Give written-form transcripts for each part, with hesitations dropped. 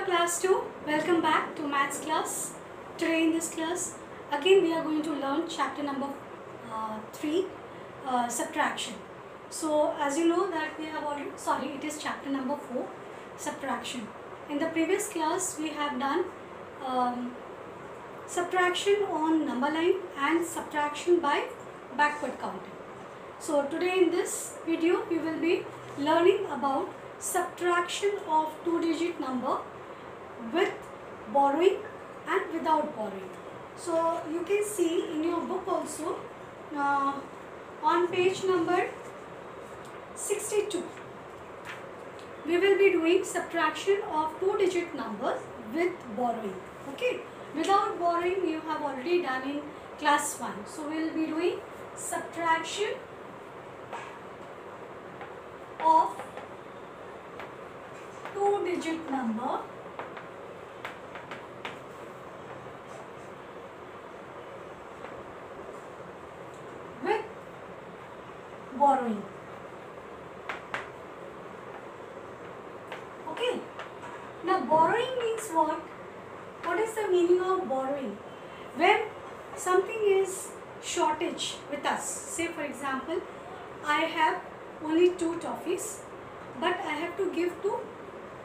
class 2, welcome back to maths class. Today in this class again we are going to learn chapter number 3, subtraction. So as you know that we have already, it is chapter number 4, subtraction. In the previous class we have done subtraction on number line and subtraction by backward counting. So today in this video we will be learning about subtraction of two-digit number with borrowing and without borrowing. So you can see in your book also on page number 62 we will be doing subtraction of two-digit numbers with borrowing. Okay, without borrowing you have already done in class 1. So we will be doing subtraction of two-digit number with borrowing. Okay, now borrowing means what? What is the meaning of borrowing? When something is shortage with us, say for example I have only 2 toffees but I have to give to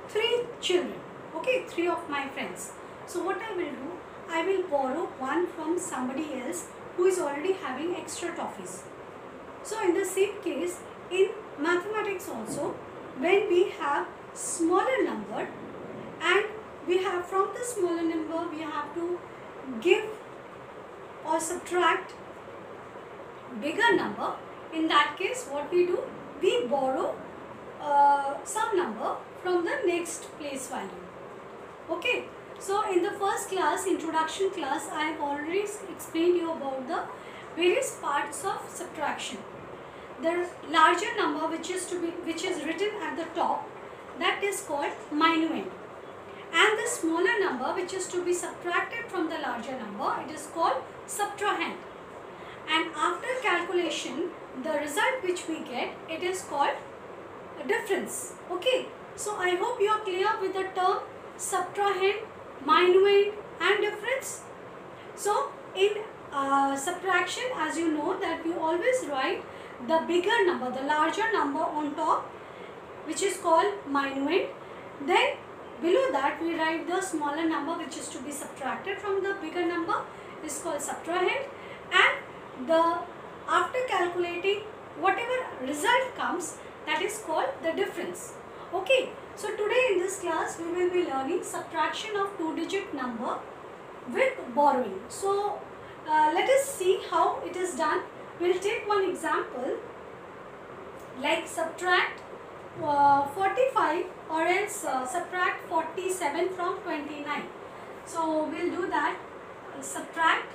3 children, okay, 3 of my friends. So what I will do, I will borrow one from somebody else who is already having extra toffees. So in the same case in mathematics also, when we have smaller number and we have from the smaller number we have to give or subtract bigger number, in that case what we do, we borrow some number from the next place value. Okay, so in the first class, introduction class, I have already explained you about the various parts of subtraction. The larger number which is written at the top, that is called minuend, and the smaller number which is to be subtracted from the larger number, it is called subtrahend. And after calculation, the result which we get, it is called a difference. Okay, so I hope you are clear with the term subtrahend, minuend and difference. So in subtraction, as you know that we always write the bigger number, the larger number on top, which is called minuend. Then below that we write the smaller number which is to be subtracted from the bigger number, is called subtrahend, and the after calculating whatever result comes, that is called the difference. Okay, so today in this class we will be learning subtraction of two-digit number with borrowing. So let us see how it is done. We will take one example like subtract 45 or else subtract 47 from 29. So we will do that. Subtract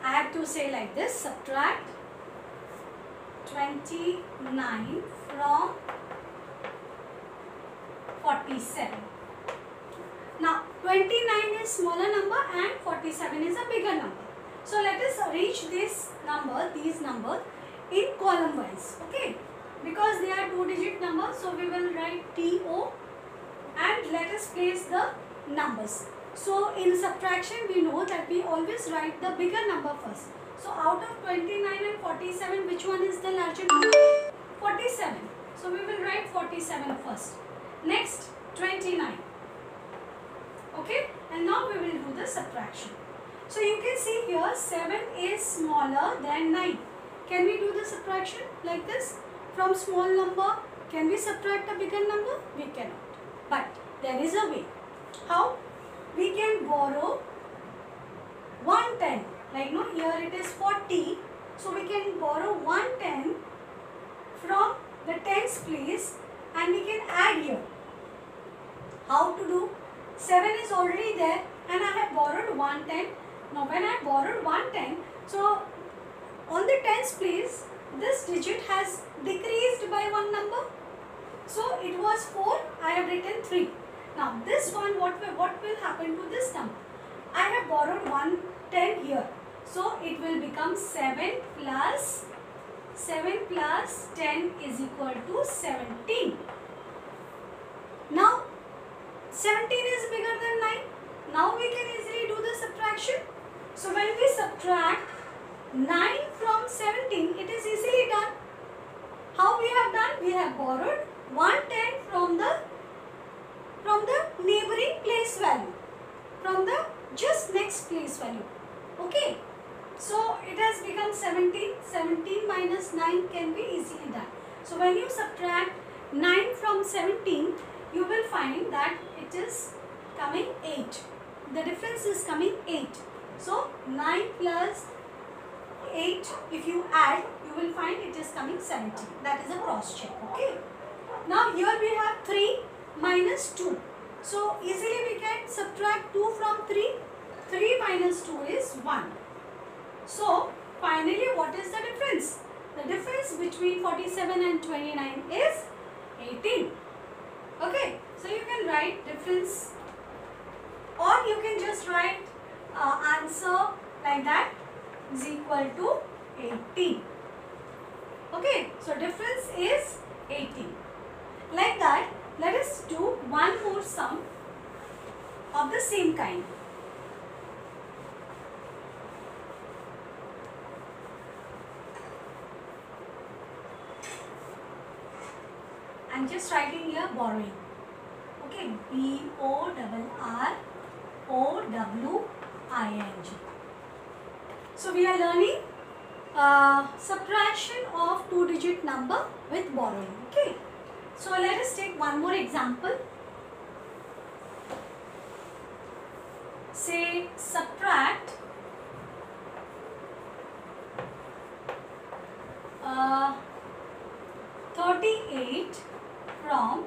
I have to say like this, subtract 29 from 47. Now 29 is smaller number and 47 is a bigger number. So let us arrange these numbers in column wise, okay, because they are two-digit numbers. So we will write TO and let us place the numbers. So in subtraction we know that we always write the bigger number first. So out of 29 and 47, which one is the larger number? 47. So we will write 47 first. Next 29. Okay, and now we will do the subtraction. So you can see here 7 is smaller than 9. Can we do the subtraction like this? From small number, can we subtract a bigger number? We cannot. But there is a way. How? We can borrow 110. Like no, here it is 40. So we can borrow 110 from the tens place and we can add here. How to do? 7 is already there and I have borrowed 110. Now when I borrowed 110, so on the tens place, this digit has decreased by one number. So it was 4, I have written 3. Now this one, what will happen to this number? I have borrowed 110 here. So it will become 7 plus 7 plus 10 is equal to 17. Now 17 is bigger than 9. Now we can easily do the subtraction. So when we subtract 9 from 17, it is easily done. How we have done? We have borrowed 110 from the neighboring place value, from the just next place value. Okay. So it has become 17. 17 minus 9 can be easily done. So when you subtract 9 from 17, you will find that it is coming 8. The difference is coming 8. So 9 plus 8, if you add, you will find it is coming 17. That is a cross check. Okay. Now here we have 3 minus 2. So easily we can subtract 2 from 3. 3 minus 2 is 1. So finally what is the difference? The difference between 47 and 29 is 18. Okay. So you can write difference, or you can just write answer like that is equal to 18. Okay. So difference is 18. Like that, let us do one more sum of the same kind. I am just writing here borrowing. Okay, B-O-R-R-O-W-I-N-G. So we are learning subtraction of 2-digit number with borrowing. Okay. So let us take one more example. Say subtract 38 from,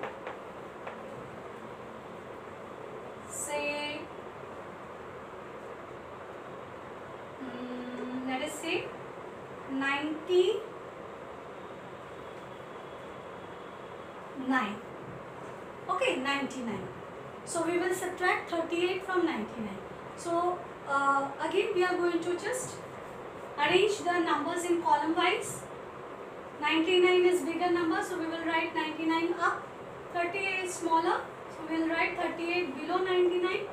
say, let us say 99. Okay, 99. So we will subtract 38 from 99. So again we are going to just arrange the numbers in column wise. 99 is bigger number, so we will write 99 up. 38 is smaller, so we will write 38 below 99,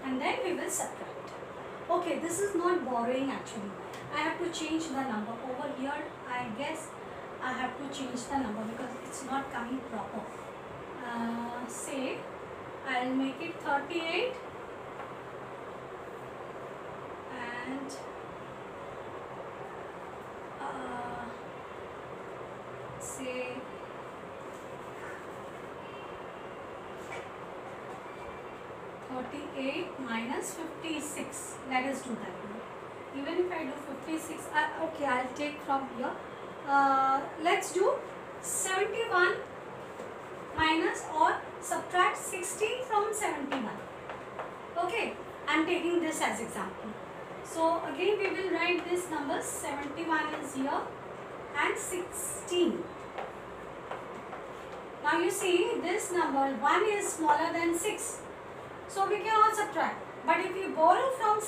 and then we will subtract. Okay, this is not borrowing actually. I have to change the number over here. I guess I have to change the number because it's not coming proper. Say I will make it 38 and say 38 minus 56. Let us do that. Even if I do 56, okay, I'll take from here. Let's do 71 minus or subtract 16 from 71. Okay, I'm taking this as example. So again we will write this number. 71 is here and 16. Now you see this number 1 is smaller than 6. So we cannot subtract. But if you borrow from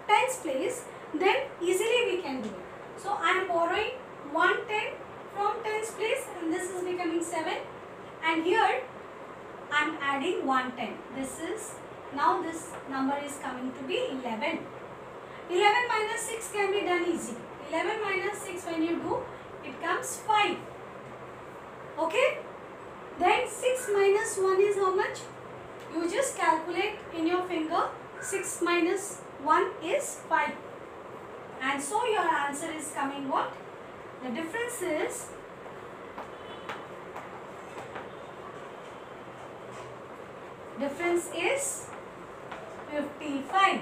tens place, then easily we can do it. So I am borrowing 110 from tens place, and this is becoming 7. And here I am adding 110. This is, now this number is coming to be 11. 11 minus 6 can be done easily. 11 minus 6 when you do, it comes 5. Okay. Then 6 minus 1 is how much? You just calculate in your finger. 6 minus 1 is 5. And so your answer is coming what? The difference is difference is 55.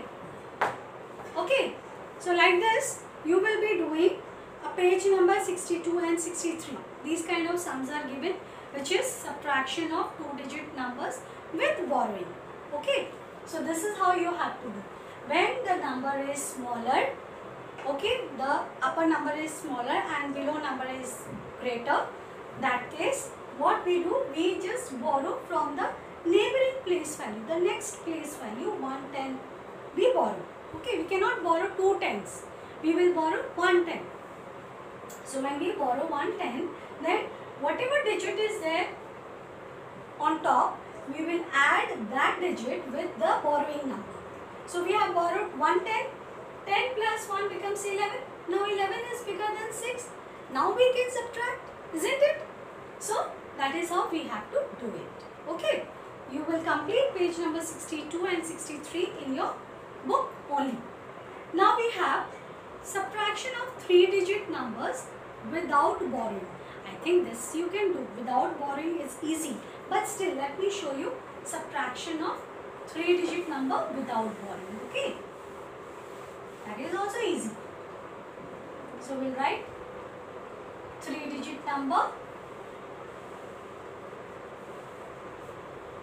Okay. So like this you will be doing a page number 62 and 63. These kind of sums are given, which is subtraction of 2-digit numbers with borrowing. Okay. So this is how you have to do. When the number is smaller, okay, the upper number is smaller and below number is greater, that case what we do, we just borrow from the neighboring place value, the next place value, 110 we borrow. Okay, we cannot borrow 2 tens, we will borrow 110. So when we borrow 110, then whatever digit is there on top, we will add that digit with the borrowing number. So we have borrowed 110, 10 plus 1 becomes 11. Now 11 is bigger than 6. Now we can subtract, isn't it? So that is how we have to do it. Okay. You will complete page number 62 and 63 in your book only. Now we have subtraction of 3-digit numbers without borrowing. I think this you can do. Without borrowing is easy. But still, let me show you subtraction of 3-digit number without borrowing. Okay. That is also easy. So we'll write 3-digit number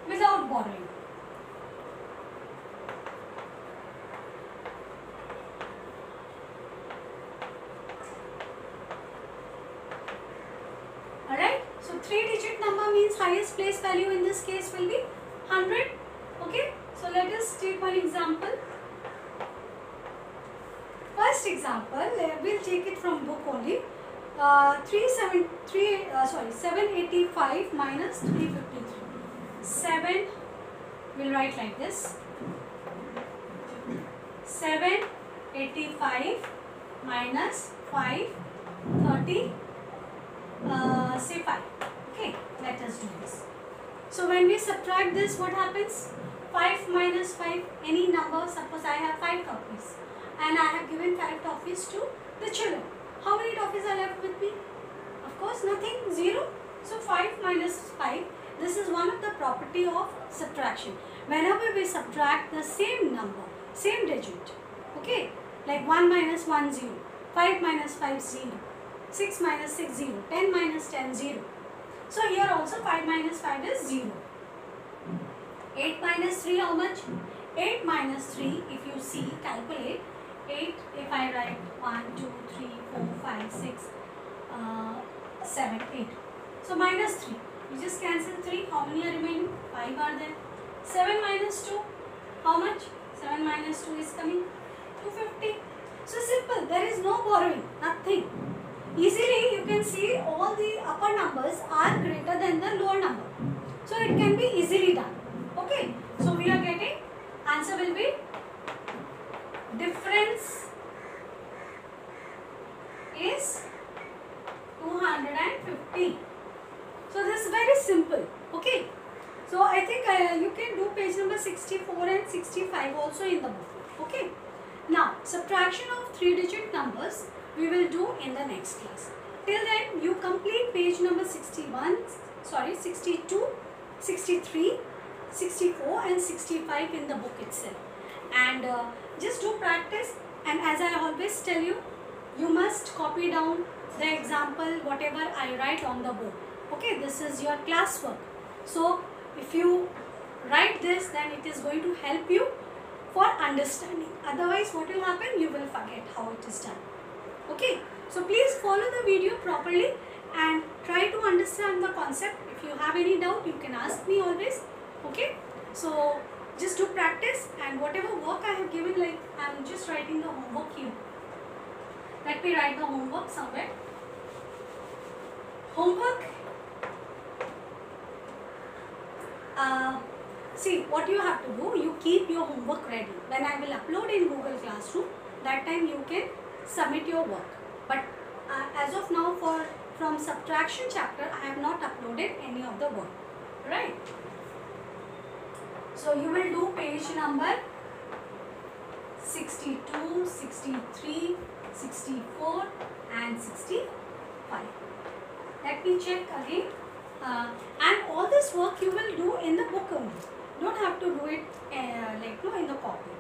without borrowing. Alright, so 3-digit number means highest place value in this case will be 100. Okay, so let us take one example. First example, we'll take it from book only. 785 minus 353. 7, we'll write like this. 785 minus 530. Say 5. Okay, let us do this. So when we subtract this, what happens? 5 minus 5, any number. Suppose I have 5 copies and I have given 5 toffees to the children. How many toffees are left with me? Of course nothing, 0. So 5 minus 5, this is one of the property of subtraction. Whenever we subtract the same number, same digit, okay, like 1 minus 1, 0, 5 minus 5, 0, 6 minus 6, 0, 10 minus 10, 0. So here also 5 minus 5 is 0. 8 minus 3, how much? 8 minus 3, if you see, calculate. 8, if I write 1, 2, 3, 4, 5, 6, 7, 8. So minus 3. You just cancel 3. How many are remaining? 5 are there. 7 minus 2. How much? 7 minus 2 is coming 250. So simple. There is no borrowing. Nothing. Easily you can see all the upper numbers are greater than the lower number. So it can be easily done. Okay. So we are getting answer will be difference is 250. So this is very simple. Okay. So I think you can do page number 64 and 65 also in the book. Okay. Now subtraction of 3-digit numbers we will do in the next class. Till then you complete page number 62, 63, 64 and 65 in the book itself. And just do practice, and as I always tell you, you must copy down the example whatever I write on the board. Okay, this is your classwork. So if you write this, then it is going to help you for understanding. Otherwise what will happen? You will forget how it is done. Okay, so please follow the video properly and try to understand the concept. If you have any doubt, you can ask me always. Okay, so just do practice, and whatever work I have given, like I am just writing the homework here. Let me write the homework somewhere. Homework. See what you have to do. You keep your homework ready. When I will upload in Google Classroom, that time you can submit your work. But as of now, from subtraction chapter, I have not uploaded any of the work. Right? So you will do page number 62, 63, 64 and 65. Let me check again. And all this work you will do in the book only. Don't have to do it in the copy.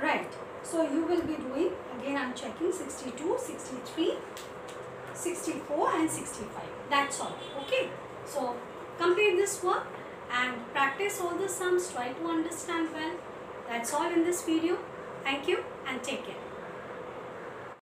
Right. So you will be doing, again I am checking, 62, 63, 64 and 65. That's all. Okay. So complete this work and practice all the sums. Try to understand well. That's all in this video. Thank you and take care.